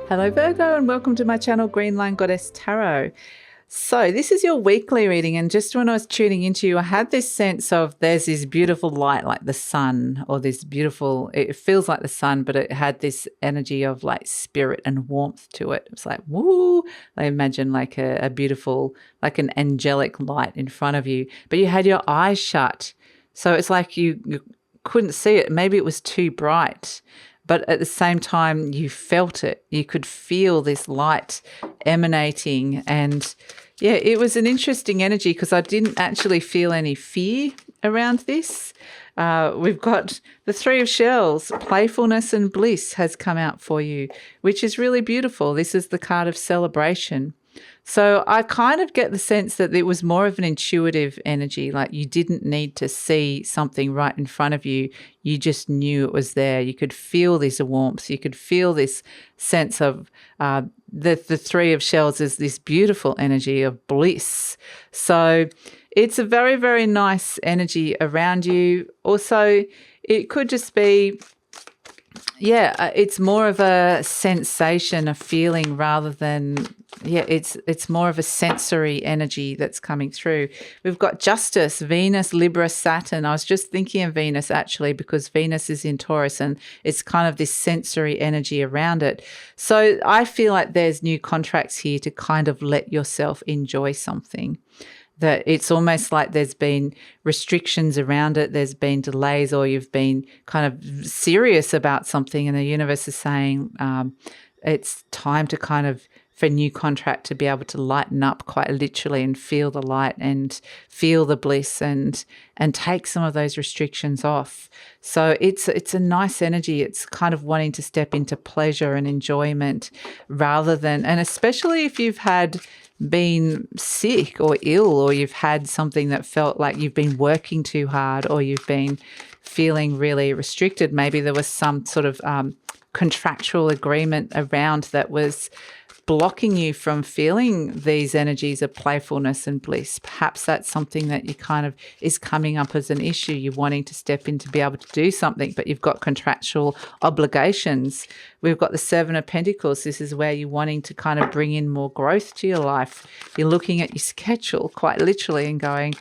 Hello Virgo, and welcome to my channel GreenLion Goddess Tarot. So this is your weekly reading, and just when I was tuning into you, I had this sense of there's this beautiful light like the sun, or this beautiful, it feels like the sun, but it had this energy of like spirit and warmth to it. It was like, woo, I imagine like a beautiful, like an angelic light in front of you, but you had your eyes shut. So it's like you couldn't see it. Maybe it was too bright. But at the same time, you felt it. You could feel this light emanating. And yeah, it was an interesting energy because I didn't actually feel any fear around this. We've got the Three of Shells, Playfulness and Bliss has come out for you, which is really beautiful. This is the card of celebration. So I kind of get the sense that it was more of an intuitive energy, like you didn't need to see something right in front of you. You just knew it was there. You could feel this warmth. You could feel this sense of the Three of Shells is this beautiful energy of bliss. So it's a very, very nice energy around you. Also, it could just be, it's more of a sensation, a feeling rather than, it's more of a sensory energy that's coming through. We've got Justice, Venus, Libra, Saturn. I was just thinking of Venus actually because Venus is in Taurus and it's kind of this sensory energy around it. So I feel like there's new contracts here to kind of let yourself enjoy something. That it's almost like there's been restrictions around it, there's been delays, or you've been kind of serious about something and the universe is saying it's time to kind of, for a new contract to be able to lighten up quite literally and feel the light and feel the bliss and take some of those restrictions off. So it's a nice energy. It's kind of wanting to step into pleasure and enjoyment rather than, and especially if you've been sick or ill, or you've had something that felt like you've been working too hard, or you've been feeling really restricted. Maybe there was some sort of contractual agreement around that was blocking you from feeling these energies of playfulness and bliss. Perhaps that's something that you kind of is coming up as an issue. You're wanting to step in to be able to do something, but you've got contractual obligations. We've got the Seven of Pentacles. This is where you're wanting to kind of bring in more growth to your life. You're looking at your schedule quite literally and going,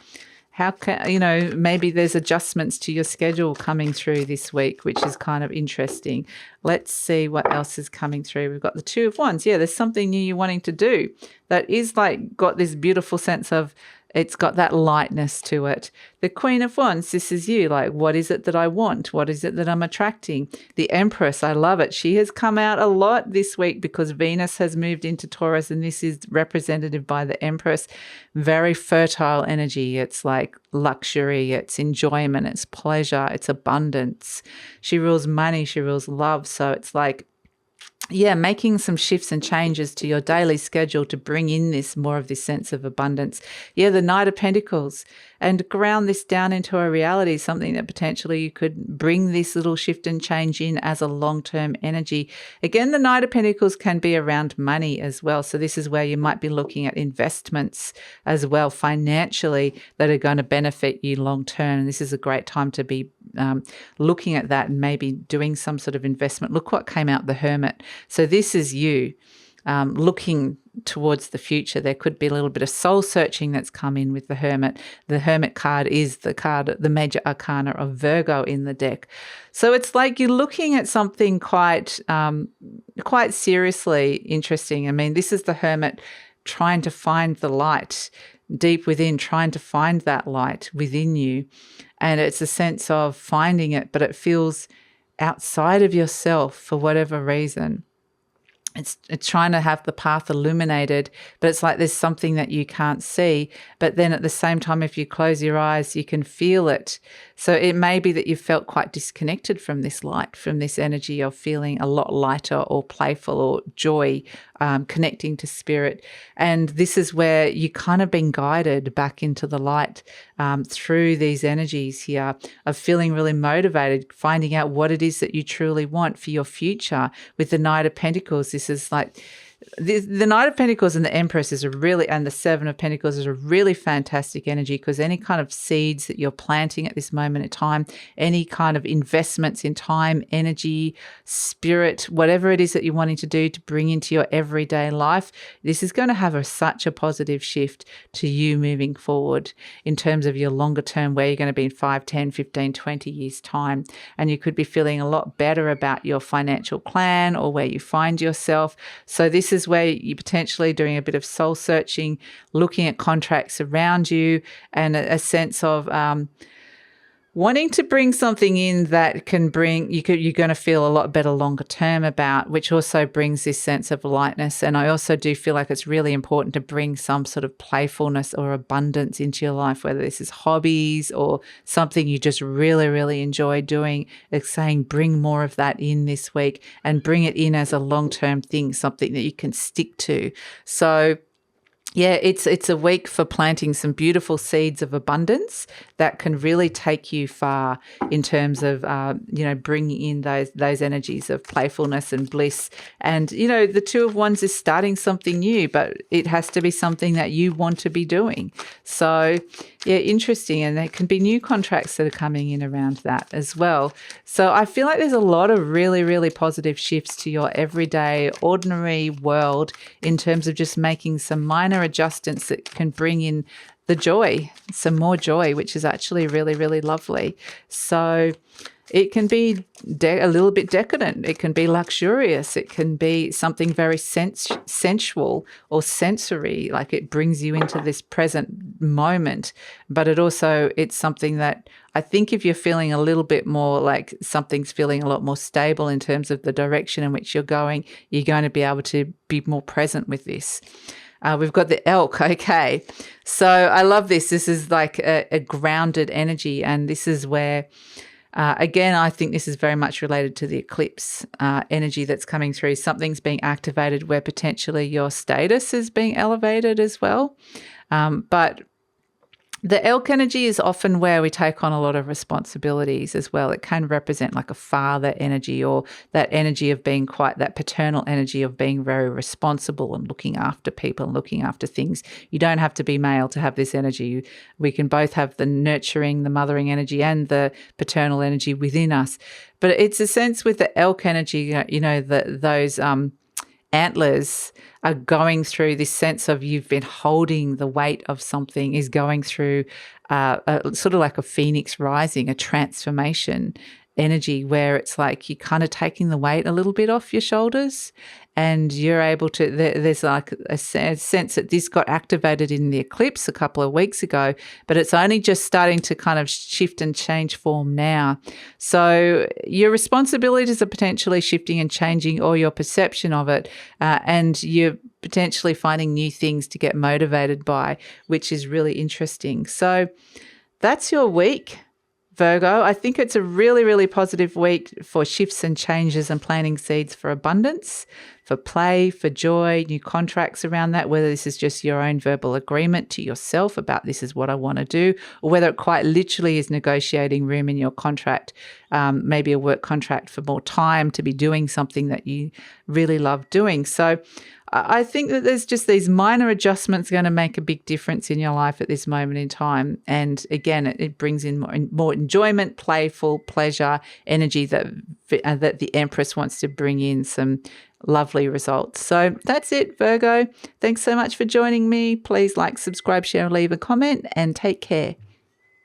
how can, maybe there's adjustments to your schedule coming through this week, which is kind of interesting. Let's see what else is coming through. We've got the Two of Wands. Yeah, there's something new you're wanting to do that is like got this beautiful sense of, it's got that lightness to it. The Queen of Wands, this is you. Like, what is it that I want? What is it that I'm attracting? The Empress, I love it. She has come out a lot this week because Venus has moved into Taurus, and this is representative by the Empress. Very fertile energy. It's like luxury, it's enjoyment, it's pleasure, it's abundance. She rules money, she rules love. So it's like, making some shifts and changes to your daily schedule to bring in this more of this sense of abundance. Yeah, the Knight of Pentacles, and ground this down into a reality, something that potentially you could bring this little shift and change in as a long-term energy. Again, the Knight of Pentacles can be around money as well. So this is where you might be looking at investments as well financially that are going to benefit you long-term. And this is a great time to be looking at that and maybe doing some sort of investment. Look what came out, the Hermit. So this is you looking towards the future. There could be a little bit of soul searching that's come in with the Hermit. The Hermit card is the card, the major arcana of Virgo in the deck. So it's like you're looking at something quite seriously interesting. I mean, this is the Hermit trying to find the light deep within, trying to find that light within you. And it's a sense of finding it, but it feels outside of yourself for whatever reason. It's trying to have the path illuminated, but it's like there's something that you can't see. But then at the same time, if you close your eyes, you can feel it. So it may be that you felt quite disconnected from this light, from this energy of feeling a lot lighter or playful or joy, connecting to spirit. And this is where you kind of been guided back into the light through these energies here of feeling really motivated, finding out what it is that you truly want for your future. With the Knight of Pentacles, this is like the Knight of Pentacles and the Empress and the Seven of Pentacles is a really fantastic energy, because any kind of seeds that you're planting at this moment in time, any kind of investments in time, energy, spirit, whatever it is that you're wanting to do to bring into your everyday life, this is going to have such a positive shift to you moving forward in terms of your longer term, where you're going to be in 5, 10, 15, 20 years time. And you could be feeling a lot better about your financial plan or where you find yourself. So this is where you're potentially doing a bit of soul searching, looking at contracts around you, and a sense of wanting to bring something in that can bring you're going to feel a lot better longer term about, which also brings this sense of lightness. And I also do feel like it's really important to bring some sort of playfulness or abundance into your life, whether this is hobbies or something you just really, really enjoy doing. It's saying bring more of that in this week, and bring it in as a long-term thing, something that you can stick to. So yeah, it's a week for planting some beautiful seeds of abundance that can really take you far in terms of, bringing in those energies of playfulness and bliss. And, the Two of Wands is starting something new, but it has to be something that you want to be doing. So, yeah, interesting. And there can be new contracts that are coming in around that as well. So I feel like there's a lot of really, really positive shifts to your everyday, ordinary world in terms of just making some minor adjustments that can bring in the joy, some more joy, which is actually really, really lovely. So it can be a little bit decadent. It can be luxurious. It can be something very sensual or sensory, like it brings you into this present moment. But it's something that I think if you're feeling a little bit more like something's feeling a lot more stable in terms of the direction in which you're going to be able to be more present with this. We've got the elk. Okay. So I love this. This is like a grounded energy. And this is where, again, I think this is very much related to the eclipse energy that's coming through. Something's being activated where potentially your status is being elevated as well. But the elk energy is often where we take on a lot of responsibilities as well. It can represent like a father energy, or that energy of being quite that paternal energy of being very responsible and looking after people and looking after things. You don't have to be male to have this energy. We can both have the nurturing, the mothering energy and the paternal energy within us. But it's a sense with the elk energy, those antlers are going through this sense of you've been holding the weight of something, is going through sort of like a phoenix rising, a transformation energy where it's like you're kind of taking the weight a little bit off your shoulders, and you're able to, there's like a sense that this got activated in the eclipse a couple of weeks ago, but it's only just starting to kind of shift and change form now. So your responsibilities are potentially shifting and changing, or your perception of it, and you're potentially finding new things to get motivated by, which is really interesting. So that's your week, Virgo. I think it's a really, really positive week for shifts and changes and planting seeds for abundance, for play, for joy, new contracts around that, whether this is just your own verbal agreement to yourself about this is what I want to do, or whether it quite literally is negotiating room in your contract, maybe a work contract for more time to be doing something that you really love doing. So I think that there's just these minor adjustments going to make a big difference in your life at this moment in time. And again, it brings in more enjoyment, playful, pleasure, energy that the Empress wants to bring in some lovely results. So that's it, Virgo. Thanks so much for joining me. Please like, subscribe, share, leave a comment, and take care.